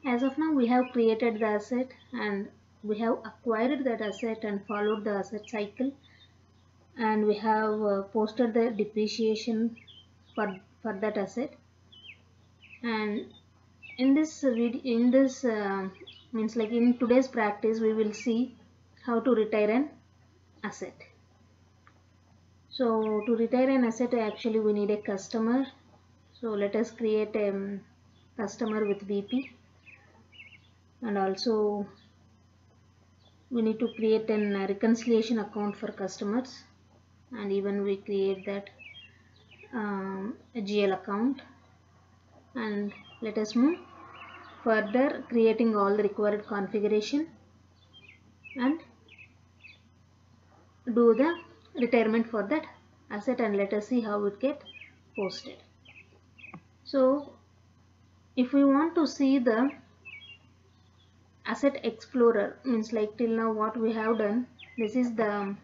As of now, we have created the asset and we have acquired that asset and followed the asset cycle, and we have posted the depreciation for that asset. And in this means like in today's practice, we will see how to retire an asset. So to retire an asset, actually we need a customer. So let us create a customer with BP, and also we need to create a reconciliation account for customers, and even we create that a GL account. And let us move further, creating all the required configuration and do the retirement for that asset, and let us see how it get posted. So if we want to see the asset explorer, means like till now what we have done, this is the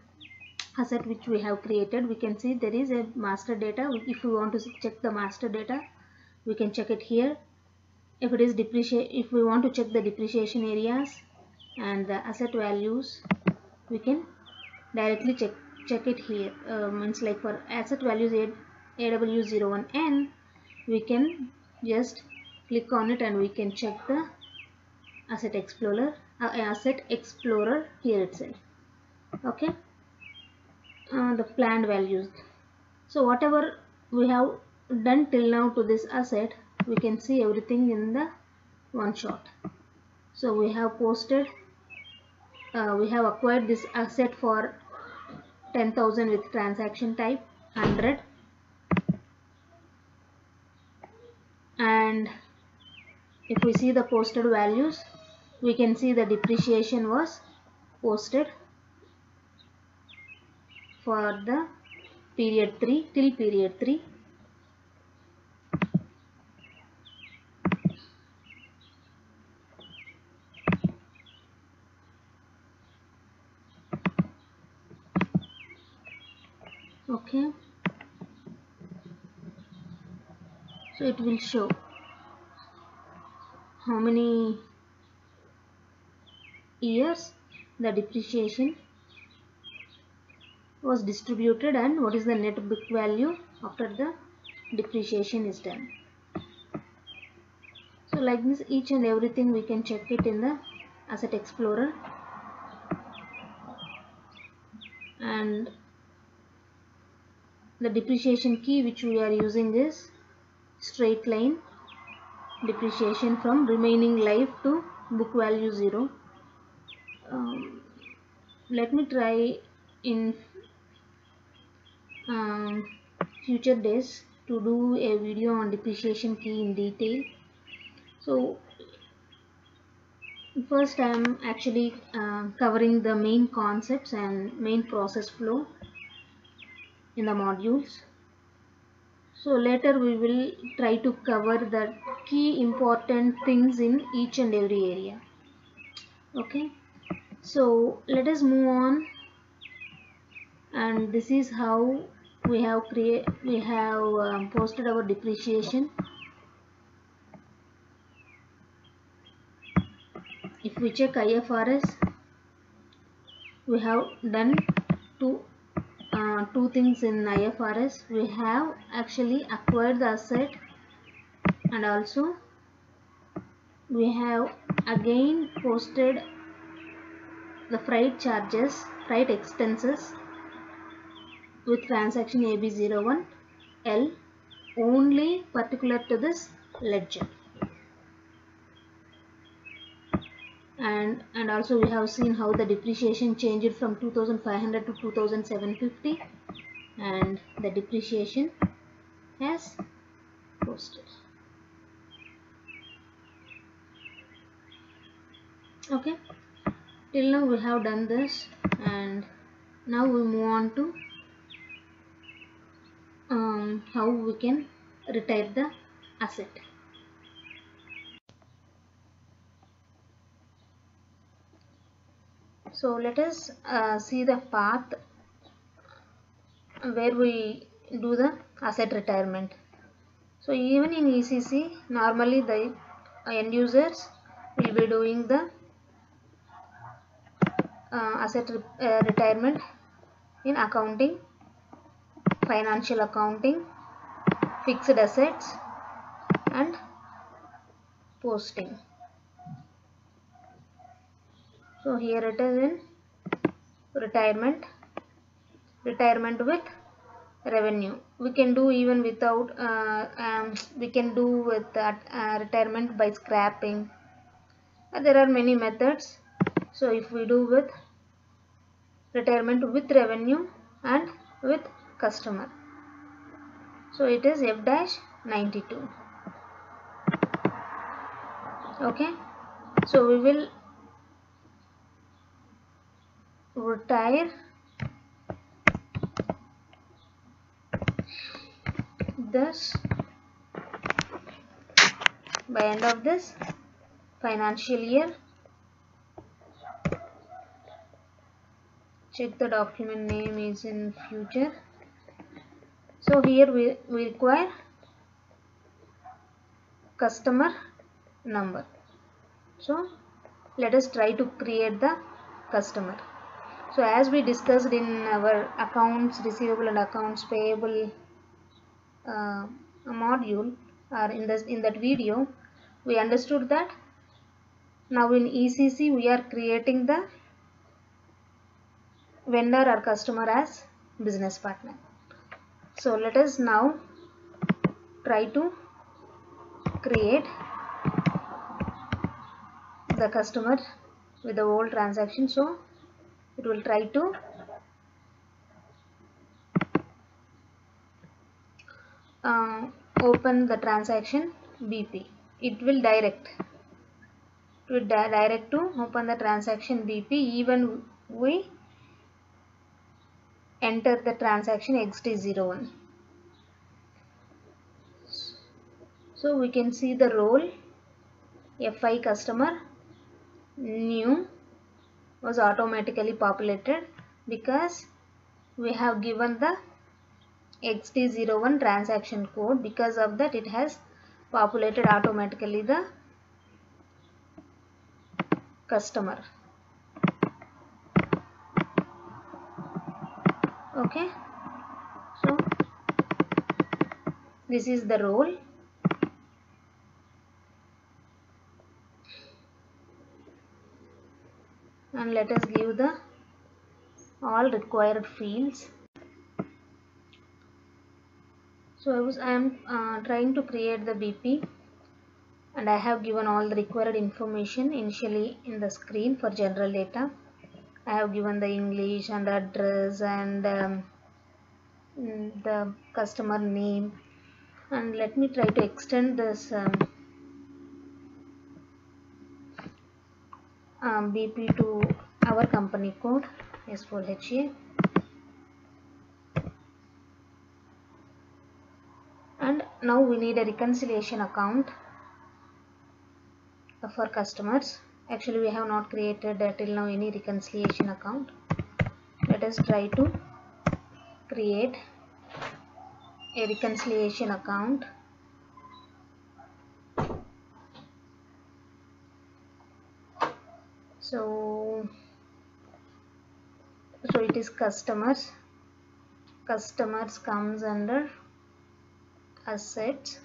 asset which we have created. We can see there is a master data. If we want to check the master data, we can check it here. If it is if we want to check the depreciation areas and the asset values, we can directly check it here. Means like for asset values AW01N, we can just click on it and we can check the asset explorer here itself. Okay, the planned values. So whatever we have done till now to this asset, we can see everything in the one shot. So we have posted, we have acquired this asset for 10,000 with transaction type 100, and if we see the posted values, we can see the depreciation was posted for the period 3 till period 3. Okay, so it will show how many years the depreciation was distributed and what is the net book value after the depreciation is done. So like this, each and everything we can check it in the asset explorer. And the depreciation key which we are using is straight line depreciation from remaining life to book value 0. Let me try in future days to do a video on depreciation key in detail. So first I am actually covering the main concepts and main process flow in the modules. So later we will try to cover the key important things in each and every area. Okay, so let us move on, and this is how we have posted our depreciation. If we check IFRS, we have done two things in IFRS. We have actually acquired the asset, and also we have again posted the freight charges, freight expenses with transaction AB01L only particular to this ledger. And also we have seen how the depreciation changed from 2500 to 2750, and the depreciation has posted. Okay, till now we have done this, and now we move on to how we can retire the asset. So let us see the path where we do the asset retirement. So even in ECC, normally the end users we'll be doing the asset retirement in accounting, financial accounting, fixed assets and posting. So here it is in retirement with revenue. We can do even without we can do with that retirement by scrapping. There are many methods. So if we do with retirement with revenue and with customer, so it is F-92. Okay, so we will retire this by end of this financial year. Check the document name is in future. So here we require customer number. So let us try to create the customer. So as we discussed in our accounts receivable and accounts payable module, or in that video, we understood that now in ECC we are creating the vendor or customer as business partner. So let us now try to create the customer with the old transaction. So it will try to open the transaction BP. It will direct to open the transaction BP even we enter the transaction XT01. So we can see the role FI customer new was automatically populated because we have given the XT01 transaction code. Because of that, it has populated automatically the customer. Okay, so this is the role. And let us give the all required fields. So I am trying to create the BP, and I have given all the required information initially in the screen for general data. I have given the English and the address and the customer name. And let me try to extend this BP to our company code S4HA. And now we need a reconciliation account for customers. Actually we have not created till now any reconciliation account. Let us try to create a reconciliation account. So it is customers comes under assets.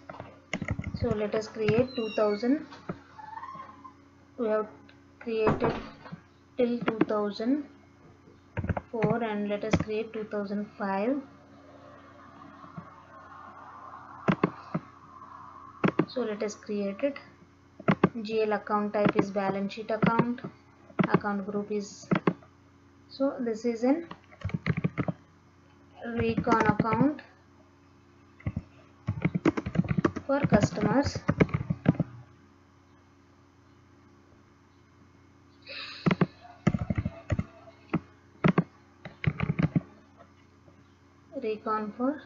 So let us create 2000. We have created till 2004 and let us create 2005. So let us create it. GL account type is balance sheet account. Account group is, so this is an recon account for customers. Recon for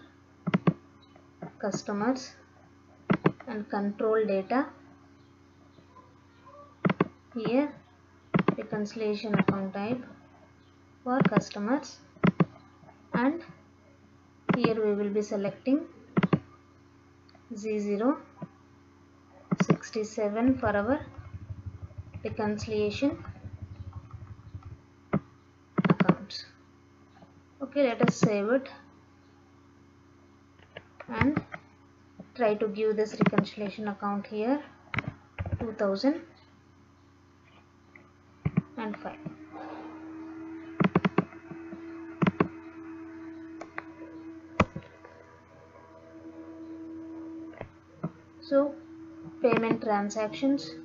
customers and control data. Here reconciliation account type for customers, and here we will be selecting Z067 for our reconciliation accounts. Okay, let us save it and try to give this reconciliation account here 2005. So payment transactions,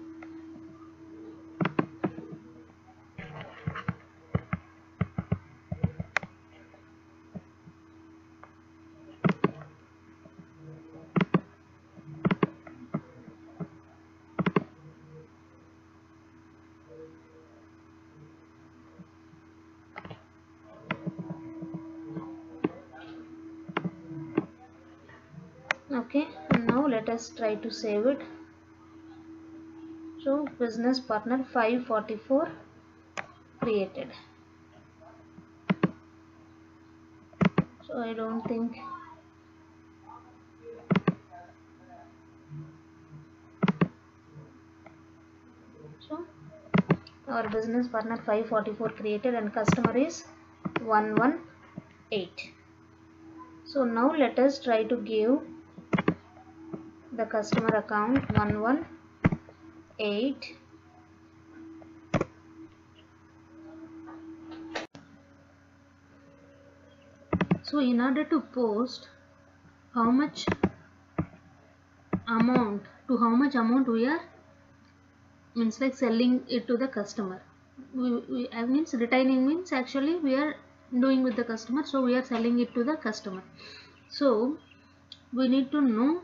okay, and now let us try to save it. So business partner 544 created. So I don't think so. Our business partner 544 created and customer is 118. So now let us try to give the customer account 118. So in order to post how much amount we are means like selling it to the customer. I means retaining means actually we are doing with the customer, so we are selling it to the customer. So we need to know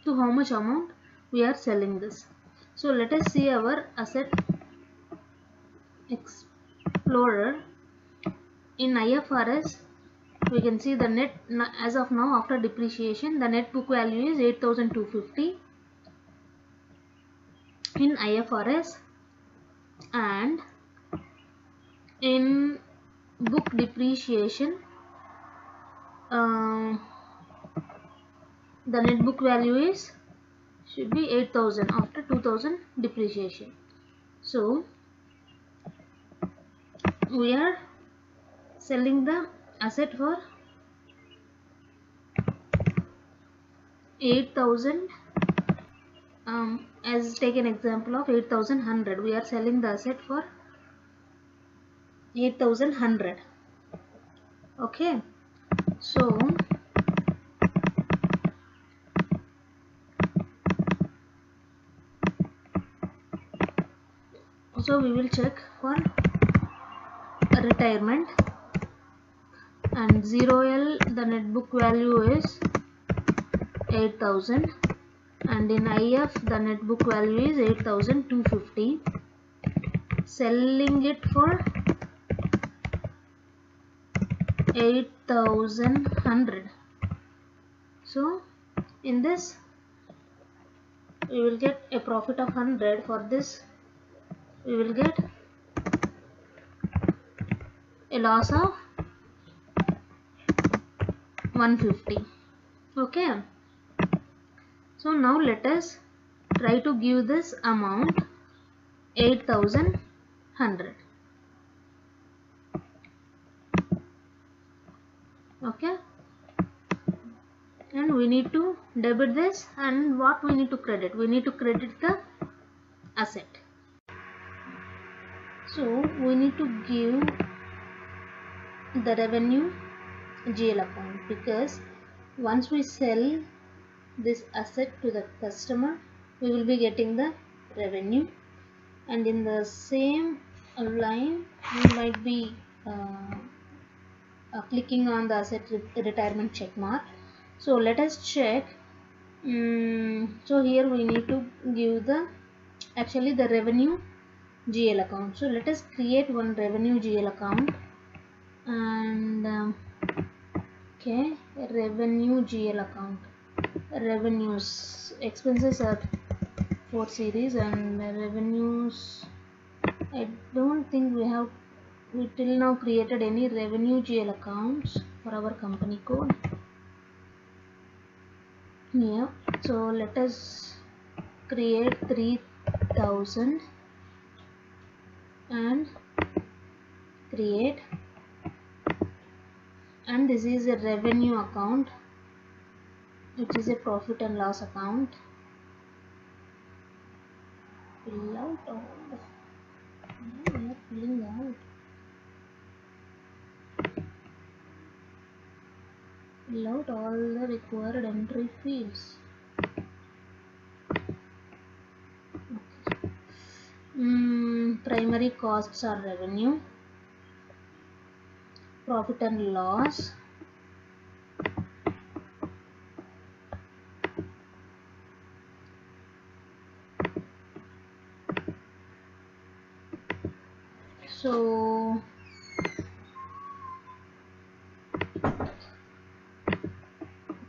to how much amount we are selling this. So let us see our asset explorer. In IFRS we can see the net as of now after depreciation the net book value is 8,250 in IFRS, and in book depreciation the net book value is should be 8,000 after 2,000 depreciation. So we are selling the asset for 8,000. As take an example of 8,100, we are selling the asset for 8,100. Okay, so we will check for retirement, and 0L the net book value is 8,000, and in IF the net book value is 8,250. Selling it for 8,100. So in this we will get a profit of 100. For this we will get a loss of 150. Okay, so now let us try to give this amount 8,100. Okay, and we need to debit this, and what we need to credit? We need to credit the asset. So we need to give the revenue GL account, because once we sell this asset to the customer we will be getting the revenue, and in the same line we might be clicking on the asset retirement check mark. So let us check. So here we need to give the the revenue GL account. So let us create one revenue GL account, and okay, revenue GL account. Revenues, expenses are 4 series, and revenues I don't think we till now created any revenue GL accounts for our company code. Yeah, so let us create 3 3000 and create, and this is a revenue account which is a profit and loss account. Fill out all the, we are filling out. Fill out all the required entry fields. Primary costs are revenue, profit and loss, so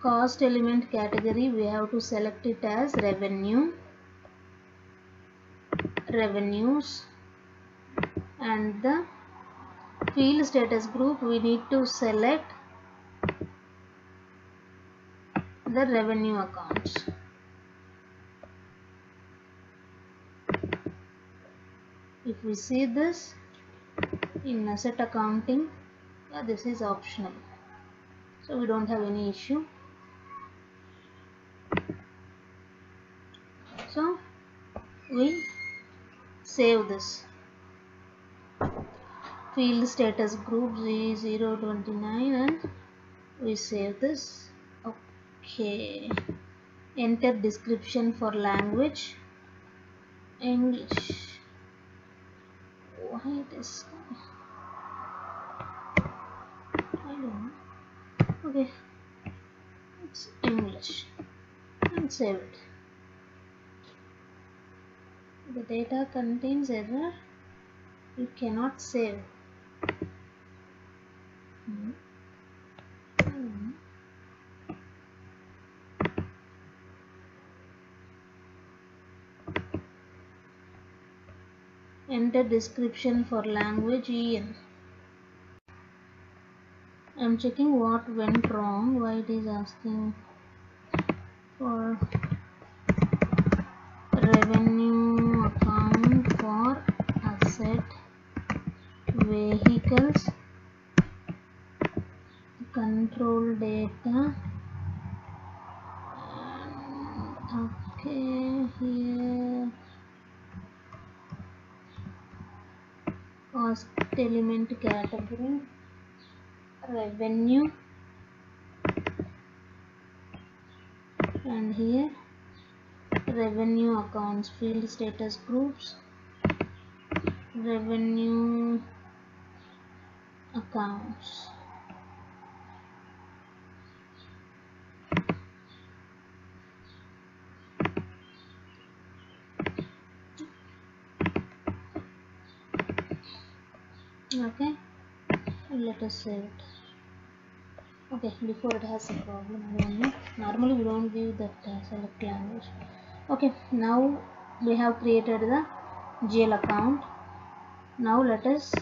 cost element category we have to select it as revenue, revenues, and the field status group we need to select the revenue accounts. If we see this in asset accounting, this is optional, so we don't have any issue. So we save this. Field status group 029 and we save this. Okay. Enter description for language English. Why it is? I don't know. Okay. It's English and save it. The data contains error. You cannot save. Enter description for language EN. I am checking what went wrong, why it is asking for revenue account for asset vehicles, control data, and okay, here cost element category, revenue, and here revenue accounts, field status groups, revenue accounts. Okay, let us save it. Okay, before it has a problem, I don't know. Normally we don't give that select language. Okay, now we have created the GL account. Now let us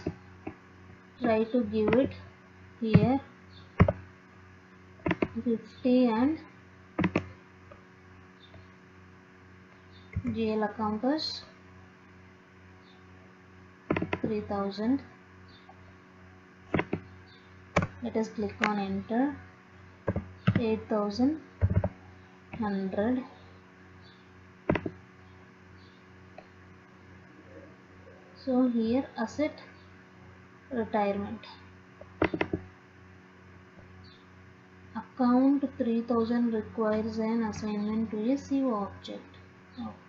try to give it here 50 and GL account is 3000. Let us click on enter. 8100. So here asset retirement account 3000 requires an assignment to a CO object.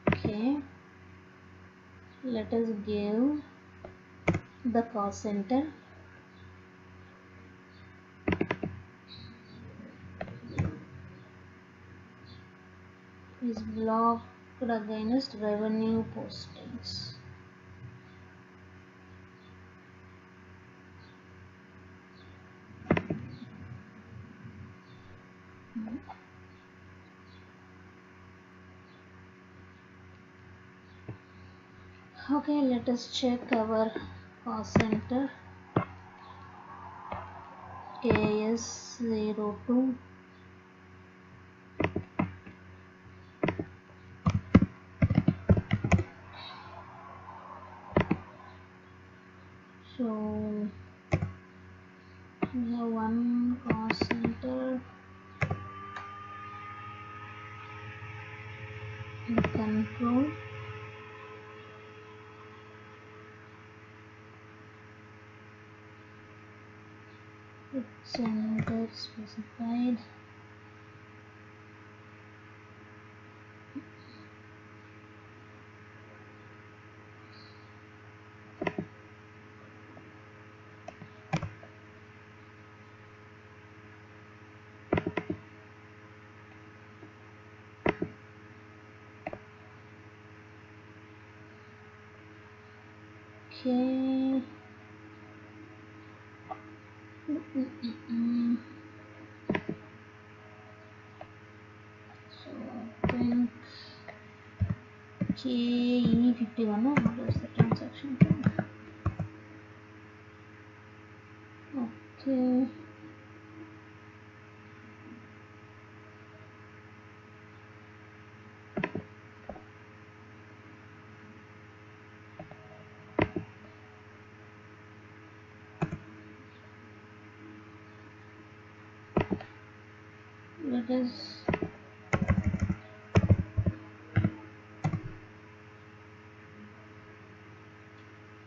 Okay, let us give the cost center. Is blocked against revenue postings. Okay, let us check our cost center. KS02. control center specified. Okay. So I think KE51, no, what is the transaction code? Okay. Let us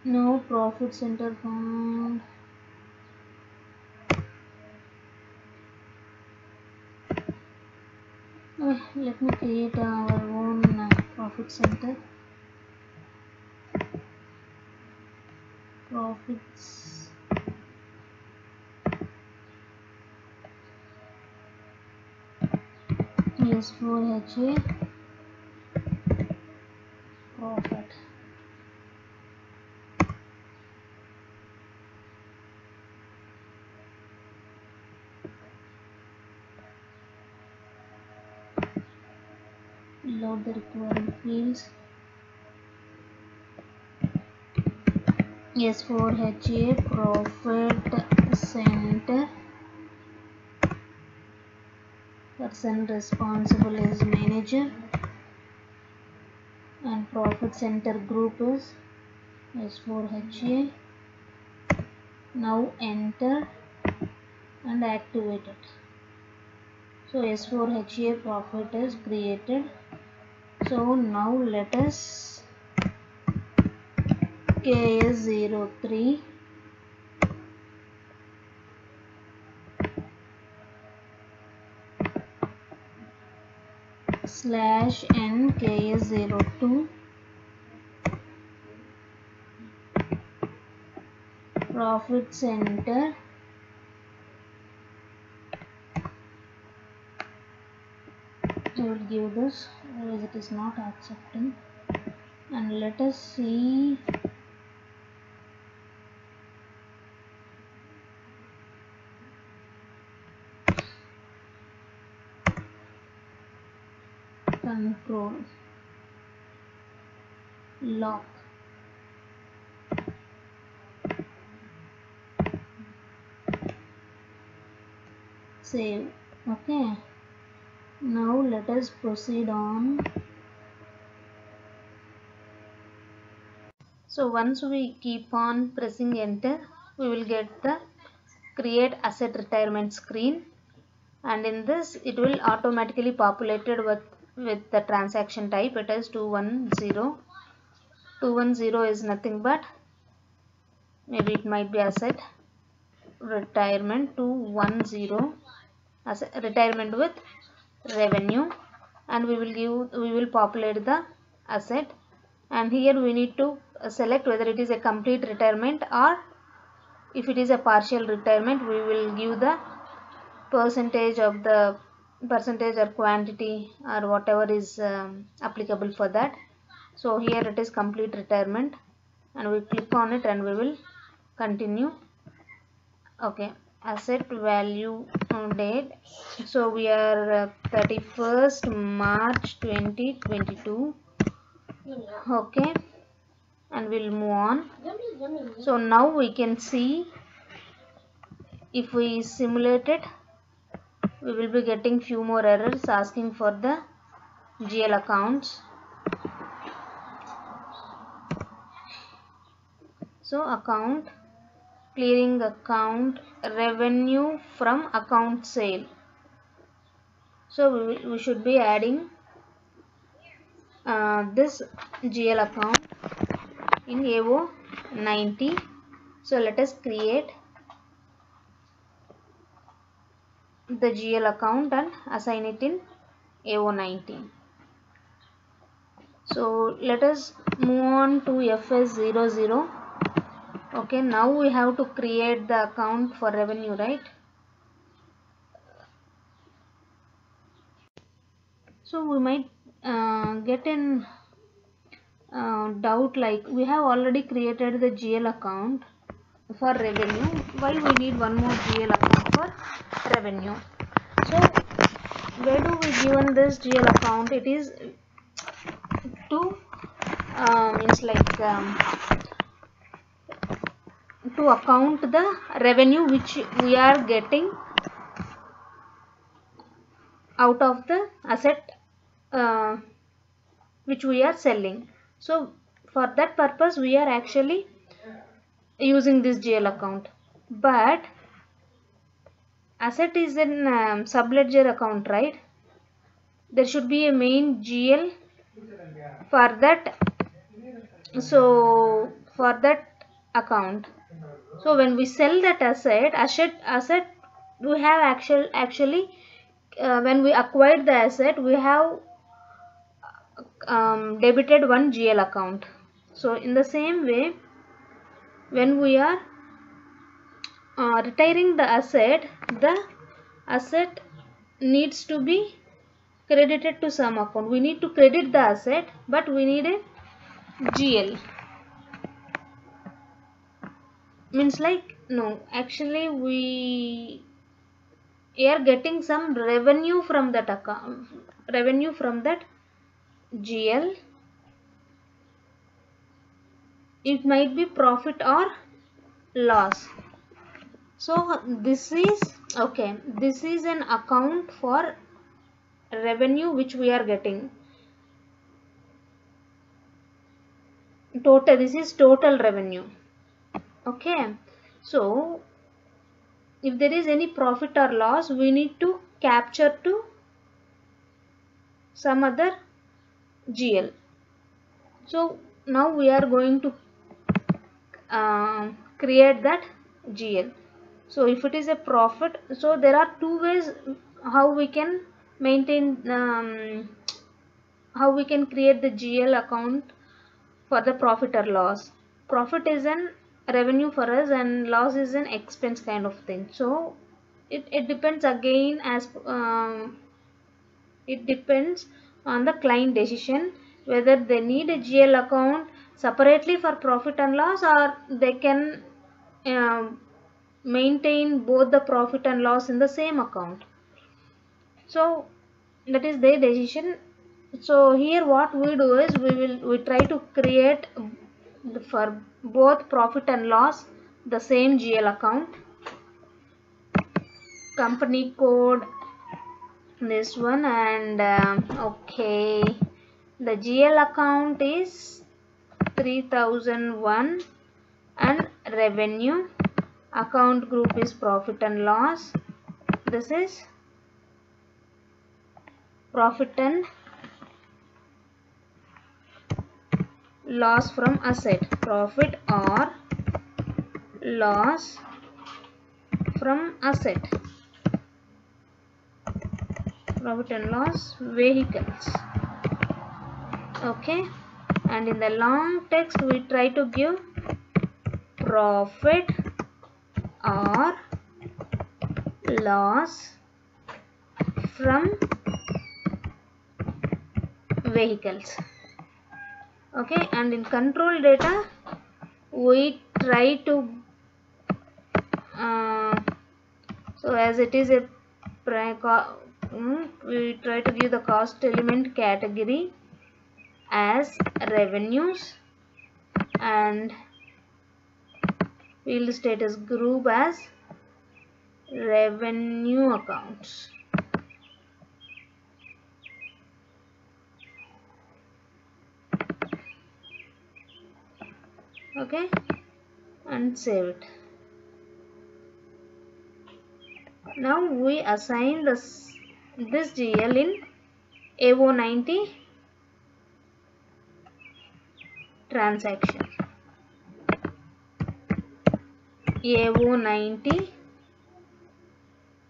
no profit center found. Let me create our own profit center. Profits is for HA profit. Load the required fields. Yes, for HA profit center, person responsible is manager, and profit center group is S4HA. Now enter and activate it. So S4HA profit is created. So now let us KS03 slash N KS02 profit center I will give this, otherwise it is not accepting, and let us see control lock save. Okay, now let us proceed on. So once we keep on pressing enter, we will get the create asset retirement screen, and in this it will automatically populated with the transaction type. It is 210. 210 is nothing but, maybe it might be asset retirement 210, asset retirement with revenue, and we will populate the asset, and here we need to select whether it is a complete retirement, or if it is a partial retirement we will give the percentage or quantity or whatever is applicable for that. So here it is complete retirement, and we click on it and we will continue. Okay, asset value date, so we are 31st March 2022. Okay, and we'll move on. So now we can see, if we simulate it, we will be getting few more errors asking for the GL accounts. So account, clearing account, revenue from account sale. So we should be adding this GL account in AO90. So let us create the GL account and assign it in AO19. So let us move on to FS00. Okay, now we have to create the account for revenue, right? So we might get in doubt, like we have already created the GL account for revenue, why we need one more GL account for revenue? So where do we given this GL account? It is to means like to account the revenue which we are getting out of the asset which we are selling. So for that purpose we are actually using this GL account. But asset is in subledger account, right? There should be a main GL for that. So for that account, so when we sell that asset we have actually when we acquired the asset we have debited one GL account. So in the same way, when we are retiring the asset needs to be credited to some account. We need to credit the asset, but we need a GL. Means like, no, actually we are getting some revenue from that account, revenue from that GL. It might be profit or loss. So this is okay, this is an account for revenue which we are getting. Total, this is total revenue. Okay, so if there is any profit or loss, we need to capture to some other GL. So now we are going to create that GL. So if it is a profit, so there are two ways how we can maintain how we can create the GL account for the profit or loss. Profit is an revenue for us and loss is an expense kind of thing. So it depends again, as it depends on the client decision whether they need a GL account separately for profit and loss, or they can maintain both the profit and loss in the same account. So that is their decision. So here what we do is we try to create for both profit and loss the same GL account. Company code this one, and okay, the GL account is 3001 and revenue. Account group is profit and loss. This is profit and loss from asset, profit or loss from asset, profit and loss vehicles. Okay, and in the long text we try to give profit or loss from vehicles. Okay, and in control data we try to so as it is a we try to give the cost element category as revenues and field status group as revenue accounts. Okay, and save it. Now we assign this GL in AO90 transaction AO90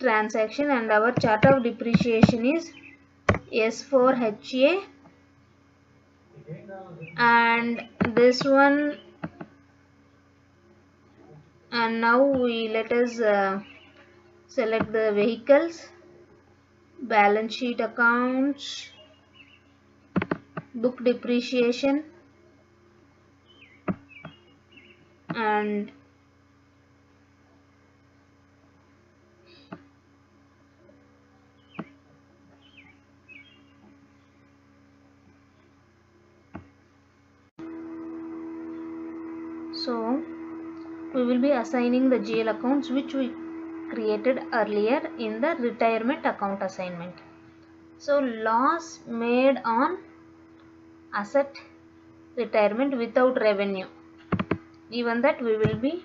transaction, and our chart of depreciation is S4HA, and this one. And now let us select the vehicles, balance sheet accounts, book depreciation, and so we will be assigning the GL accounts which we created earlier in the retirement account assignment. So loss made on asset retirement without revenue, even that we will be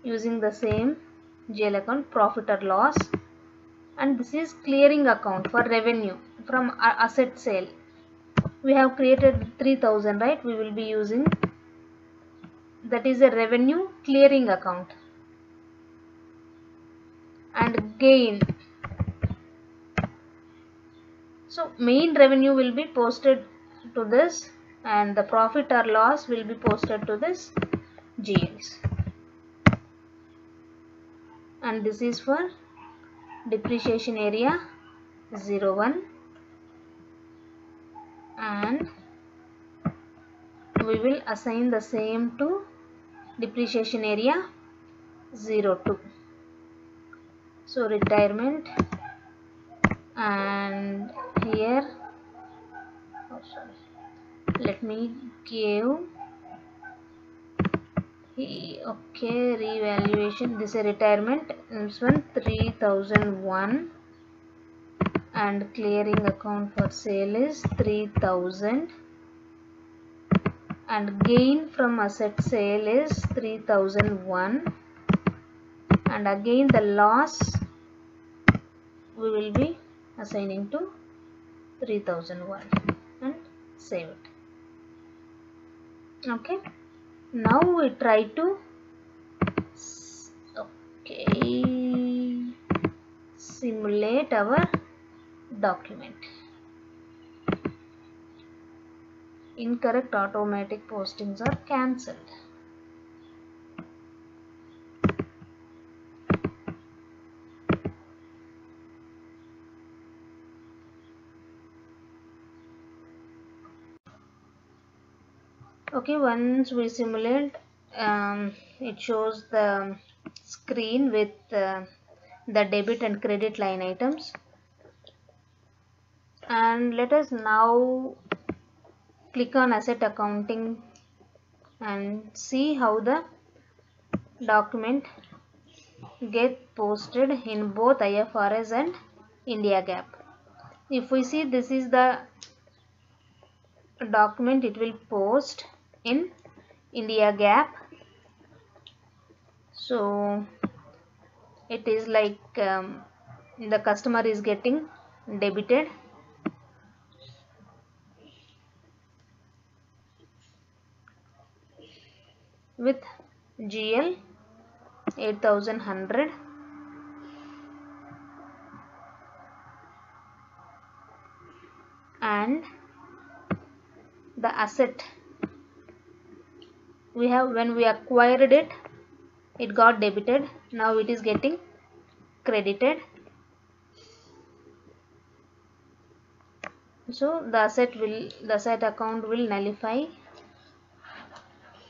using the same GL account, profit or loss. And this is clearing account for revenue from asset sale. We have created 3000, right? We will be using, that is a revenue clearing account. And gain, so main revenue will be posted to this, and the profit or loss will be posted to this GLs. And this is for depreciation area 01, and we will assign the same to depreciation area 02. So retirement, and here let me give okay revaluation. This is a retirement, this one 3001, and clearing account for sale is 3000, and gain from asset sale is 3001, and again the loss we will be assigning to 3001 and save it. Okay, now we try to simulate our document. Incorrect automatic postings are cancelled. Okay, once we simulate, it shows the screen with the debit and credit line items. And let us now click on asset accounting and see how the document get posted in both IFRS and India GAAP. If we see, this is the document it will post in India GAAP. So it is like the customer is getting debited with GL 8100, and the asset we have, when we acquired it, it got debited. Now it is getting credited. So the asset account will nullify,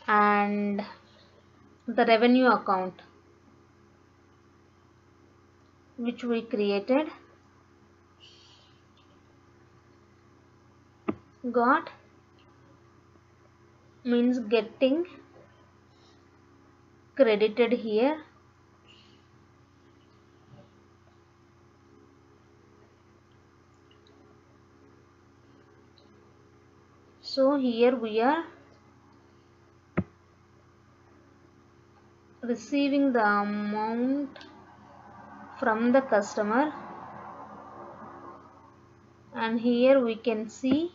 and the revenue account which we created got, means getting credited here. So here we are receiving the amount from the customer, and here we can see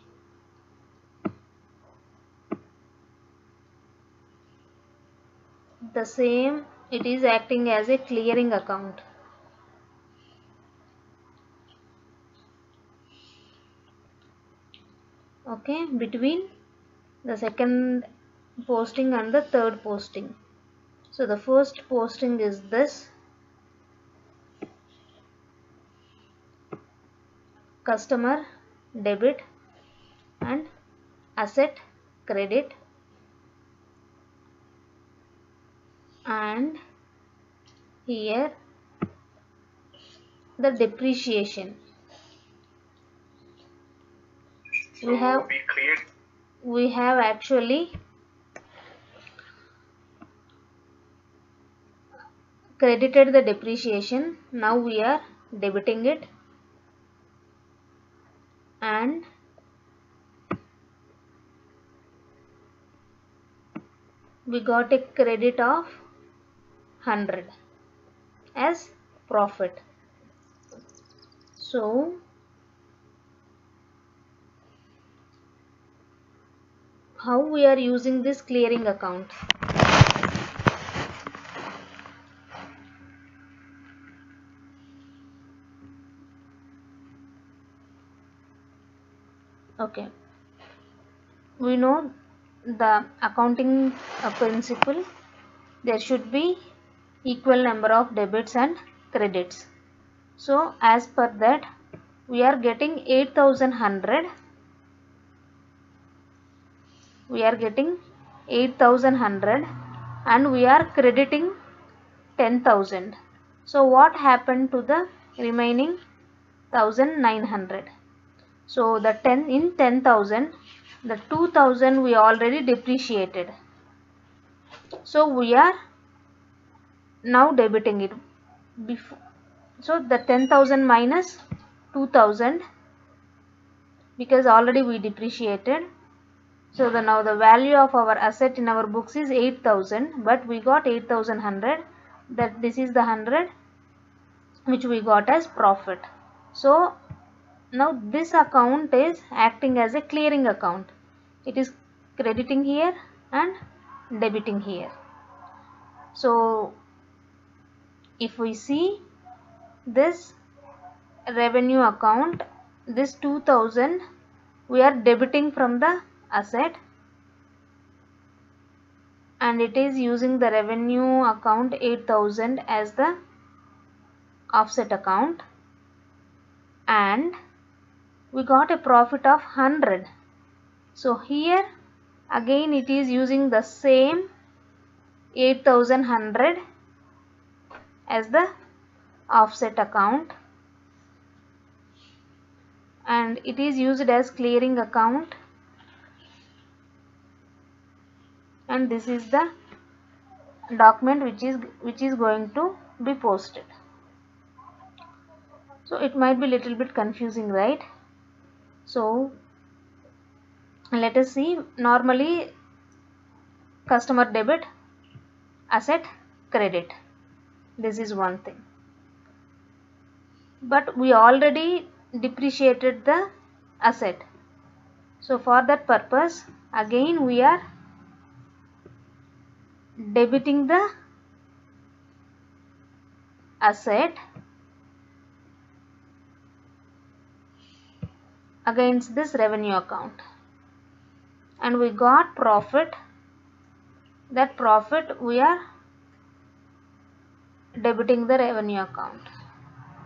the same, it is acting as a clearing account. Okay, between the second posting and the third posting. So the first posting is this, customer debit and asset credit, and here the depreciation. We have actually credited the depreciation. Now we are debiting it, and we got a credit of 100 as profit. So how we are using this clearing account? Okay, we know the accounting principle. There should be equal number of debits and credits. So as per that, we are getting 8,100. We are getting 8,100 and we are crediting 10,000. So what happened to the remaining 1,900? So the 10,000, the 2,000 we already depreciated. So we are now debiting it. So the 10,000 minus 2,000, because already we depreciated. So now the value of our asset in our books is 8,000, but we got 8,100. That this is the 100 which we got as profit. So now this account is acting as a clearing account. It is crediting here and debiting here. So if we see this revenue account, this 2,000 we are debiting from the asset, and it is using the revenue account 8,000 as the offset account, and we got a profit of 100. So here again it is using the same 8,100 as the offset account, and it is used as clearing account, and this is the document which is going to be posted. So it might be little bit confusing, right? So let us see. Normally customer debit, asset credit, this is one thing, but we already depreciated the asset. So for that purpose again we are debiting the asset against this revenue account, and we got profit. That profit we are debiting the revenue account.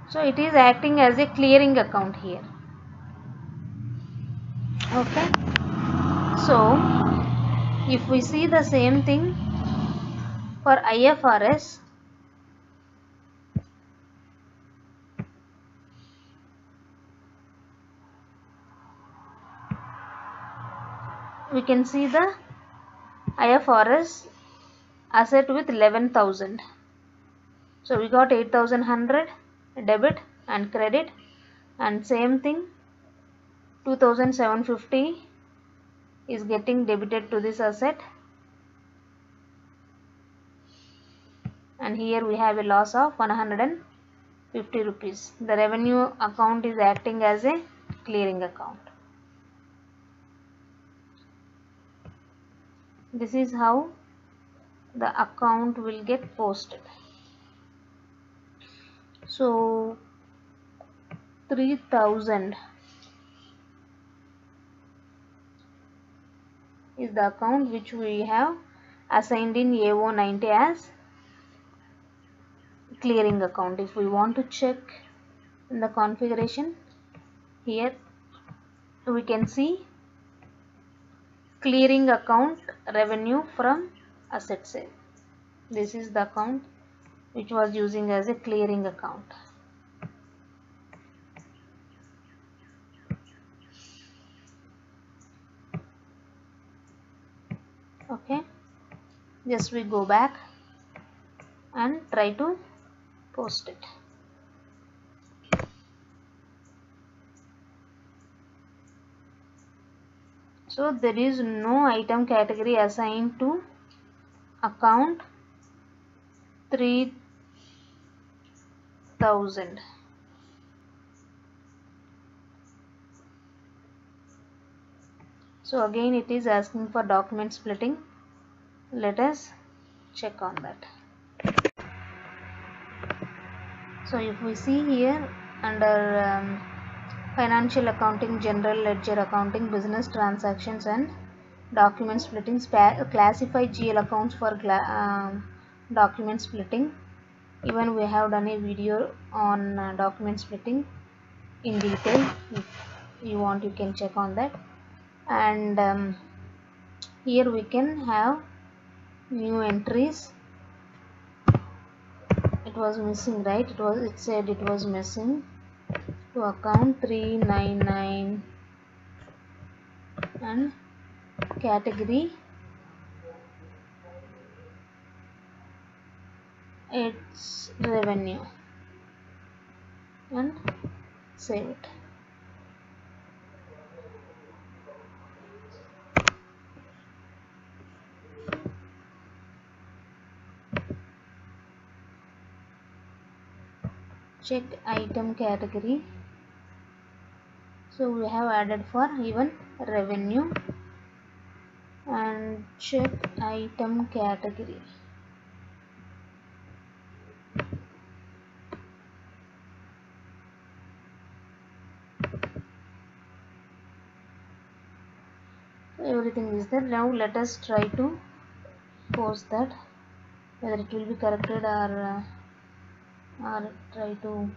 So it is acting as a clearing account here. Okay, so if we see the same thing for IFRS, we can see the IFRS asset with 11,000. So we got 8,100 debit and credit, and same thing 2,750 is getting debited to this asset, and here we have a loss of 150 rupees. The revenue account is acting as a clearing account. This is how the account will get posted. So 3000 is the account which we have assigned in AO90 as clearing account. If we want to check in the configuration, here we can see clearing account revenue from asset sale. This is the account which was using as a clearing account. Okay, just we go back and try to post it. So there is no item category assigned to account 3000. So again it is asking for document splitting. Let us check on that. So if we see here under financial accounting, general ledger accounting, business transactions and document splitting, classify GL accounts for document splitting. Even we have done a video on document splitting in detail. If you want, you can check on that. And here we can have new entries. It was missing, right? It said it was missing. To account 399 and category it's revenue, and save it. Check item category. So we have added for even revenue, and check item category. So everything is there. Now let us try to post that, whether it will be corrected or try to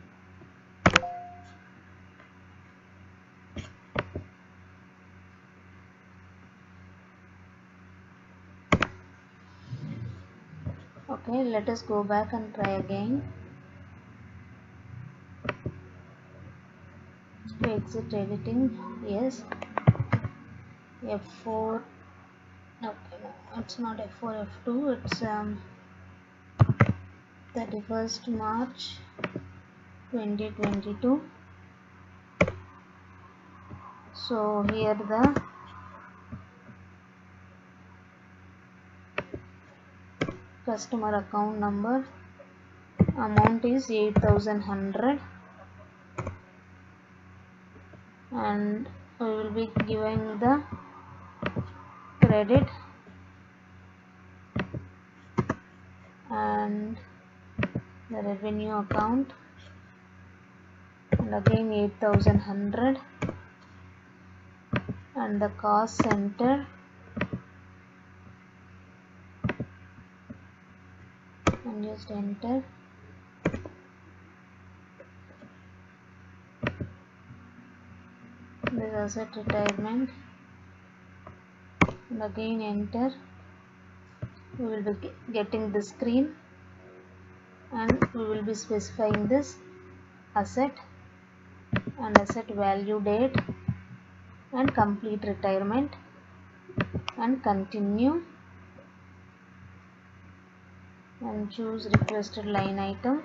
okay, let us go back and try again. To exit editing, yes, F4, okay, no, it's not F4, F2, it's 31st March 2022. So here the customer account number, amount is 8100, and we will be giving the credit and the revenue account, and again 8100, and the cost center, and just enter. This asset retirement, and again enter. We will be getting this screen, and we will be specifying this asset and asset value date and complete retirement, and continue, and choose requested line item,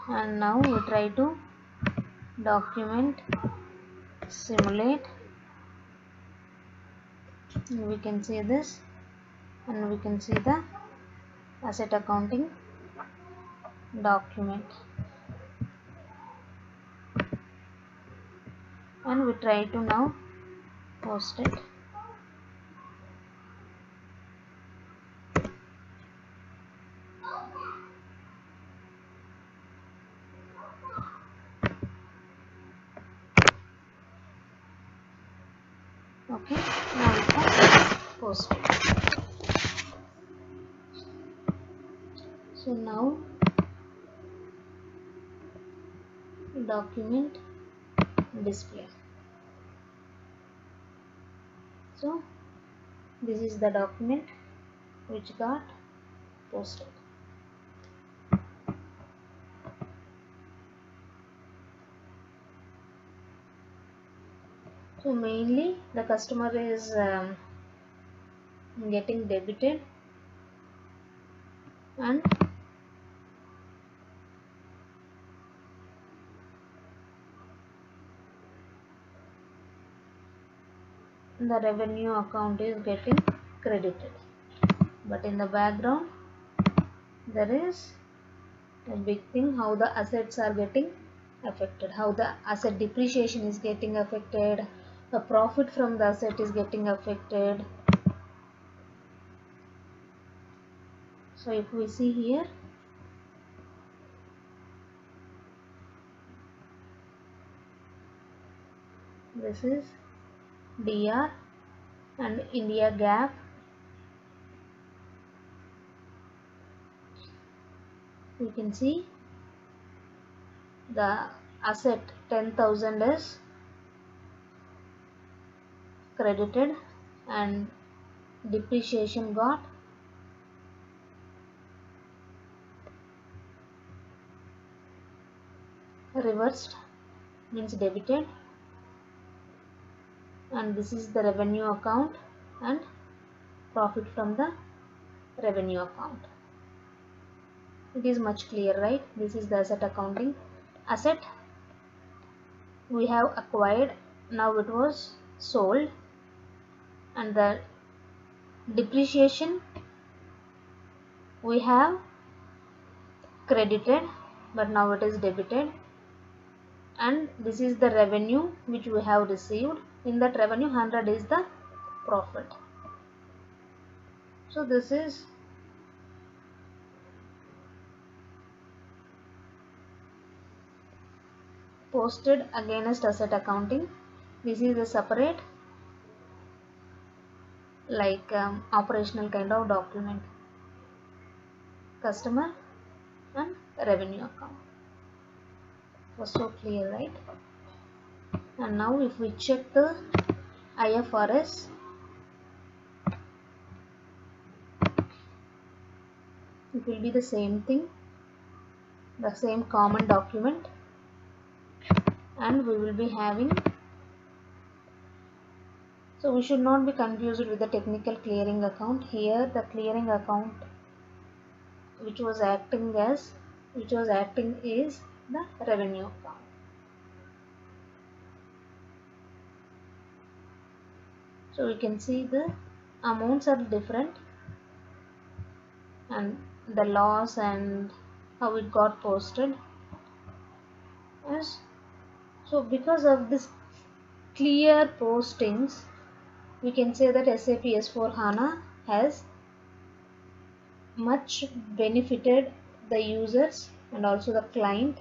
and now we try to document simulate. We can see this, and we can see the asset accounting document, and we try to now posted. Okay, now it has posted. So now document display. So this is the document which got posted. So mainly the customer is getting debited and the revenue account is getting credited, but in the background there is a big thing how the assets are getting affected, how the asset depreciation is getting affected, the profit from the asset is getting affected. So if we see here, this is DR and India GAAP. You can see the asset 10,000 is credited and depreciation got reversed, means debited, and this is the revenue account and profit from the revenue account. It is much clear, right? This is the asset accounting. Asset we have acquired, now it was sold, and the depreciation we have credited but now it is debited, and this is the revenue which we have received. In that revenue 100 is the profit. So this is posted against asset accounting. This is a separate like operational kind of document, customer and revenue account. Was so clear, right? And now if we check the IFRS, it will be the same thing, the same common document, and we will be having, so we should not be confused with the technical clearing account. Here the clearing account which was acting is the revenue account. So we can see the amounts are different and the loss and how it got posted. Yes. So because of this clear postings, we can say that SAP S/4HANA has much benefited the users and also the client,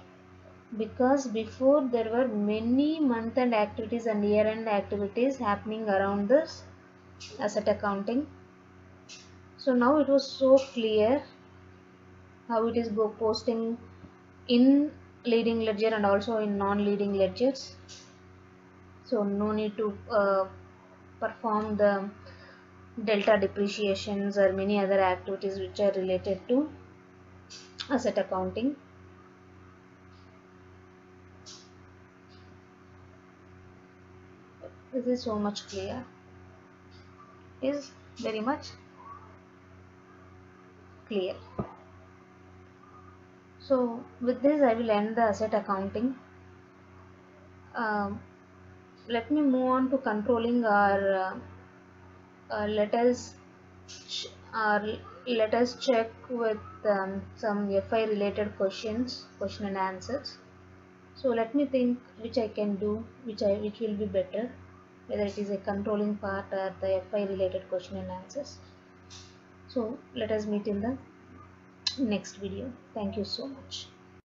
because before there were many month-end activities and year-end activities happening around this asset accounting. So now it was so clear how it is posting in leading ledger and also in non-leading ledgers. So no need to perform the delta depreciations or many other activities which are related to asset accounting. This is so much clear, is very much clear. So with this I will end the asset accounting. Let me move on to controlling our let us check with some FI related question and answers. So let me think which I can do, which will be better. whether it is a controlling part or the FI related question and answers. So let us meet in the next video. Thank you so much.